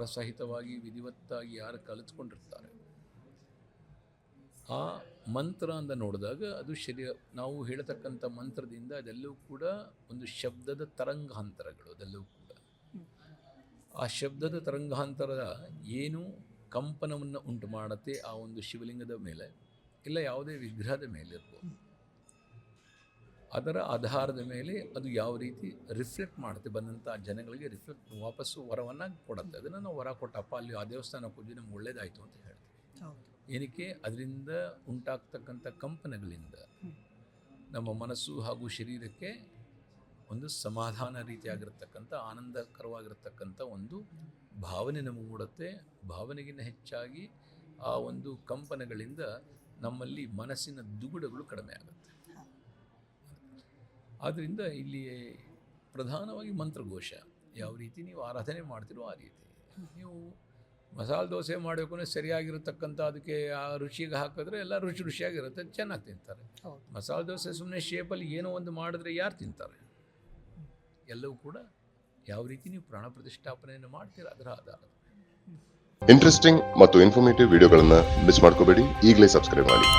ಮಂತ್ರಸಹಿತವಾಗಿ ವಿಧಿವತ್ತಾಗಿ ಯಾರು ಕಲಿತ್ಕೊಂಡಿರ್ತಾರೆ ಆ ಮಂತ್ರ ಅಂತ ನೋಡಿದಾಗ ಅದು ನಾವು ಹೇಳತಕ್ಕಂಥ ಮಂತ್ರದಿಂದ ಅದೆಲ್ಲವೂ ಕೂಡ ಒಂದು ಶಬ್ದದ ತರಂಗಾಂತರಗಳು. ಅದೆಲ್ಲವೂ ಕೂಡ ಆ ಶಬ್ದದ ತರಂಗಾಂತರ ಏನು ಕಂಪನವನ್ನು ಉಂಟು ಮಾಡುತ್ತೆ ಆ ಒಂದು ಶಿವಲಿಂಗದ ಮೇಲೆ ಇಲ್ಲ ಯಾವುದೇ ವಿಗ್ರಹದ ಮೇಲೆ ಇರ್ಬೋದು, ಅದರ ಆಧಾರದ ಮೇಲೆ ಅದು ಯಾವ ರೀತಿ ರಿಫ್ಲೆಕ್ಟ್ ಮಾಡುತ್ತೆ, ಬಂದಂಥ ಜನಗಳಿಗೆ ರಿಫ್ಲೆಕ್ಟ್ ವಾಪಸ್ಸು ವರವನ್ನು ಕೊಡುತ್ತೆ. ಅದನ್ನು ನಾವು ವರ ಕೊಟ್ಟಪ್ಪ ಅಲ್ಲಿ ಆ ದೇವಸ್ಥಾನಕ್ಕೆ ಹೋಗಿ ನಮ್ಗೆ ಒಳ್ಳೇದಾಯಿತು ಅಂತ ಹೇಳ್ತೀವಿ. ಏನಕ್ಕೆ? ಅದರಿಂದ ಉಂಟಾಗ್ತಕ್ಕಂಥ ಕಂಪನಗಳಿಂದ ನಮ್ಮ ಮನಸ್ಸು ಹಾಗೂ ಶರೀರಕ್ಕೆ ಒಂದು ಸಮಾಧಾನ ರೀತಿಯಾಗಿರ್ತಕ್ಕಂಥ ಆನಂದಕರವಾಗಿರ್ತಕ್ಕಂಥ ಒಂದು ಭಾವನೆ ನಮಗೆ ಮೂಡುತ್ತೆ. ಭಾವನೆಗಿಂತ ಹೆಚ್ಚಾಗಿ ಆ ಒಂದು ಕಂಪನಗಳಿಂದ ನಮ್ಮಲ್ಲಿ ಮನಸ್ಸಿನ ದುಗುಡಗಳು ಕಡಿಮೆ ಆಗುತ್ತೆ. ಆದ್ದರಿಂದ ಇಲ್ಲಿ ಪ್ರಧಾನವಾಗಿ ಮಂತ್ರಘೋಷ. ಯಾವ ರೀತಿ ನೀವು ಆರಾಧನೆ ಮಾಡ್ತೀರೋ ಆ ರೀತಿ. ನೀವು ಮಸಾಲೆ ದೋಸೆ ಮಾಡಬೇಕು ಅಂದರೆ ಸರಿಯಾಗಿರತಕ್ಕಂಥ ಅದಕ್ಕೆ ಆ ರುಚಿಗೆ ಹಾಕಿದ್ರೆ ಎಲ್ಲ ರುಚಿಯಾಗಿರುತ್ತೆ, ಚೆನ್ನಾಗಿ ತಿಂತಾರೆ. ಮಸಾಲೆ ದೋಸೆ ಸುಮ್ಮನೆ ಶೇಪಲ್ಲಿ ಏನೋ ಒಂದು ಮಾಡಿದ್ರೆ ಯಾರು ತಿಂತಾರೆ? ಎಲ್ಲವೂ ಕೂಡ ಯಾವ ರೀತಿ ನೀವು ಪ್ರಾಣ ಪ್ರತಿಷ್ಠಾಪನೆಯನ್ನು ಮಾಡ್ತೀರ ಅದರ ಆಧಾರ. ಇಂಟ್ರೆಸ್ಟಿಂಗ್ ಮತ್ತು ಇನ್ಫಾರ್ಮೇಟಿವ್ ವಿಡಿಯೋಗಳನ್ನು ಮಿಸ್ ಮಾಡ್ಕೋಬೇಡಿ. ಈಗಲೇ ಸಬ್ಸ್ಕ್ರೈಬ್ ಮಾಡಿ.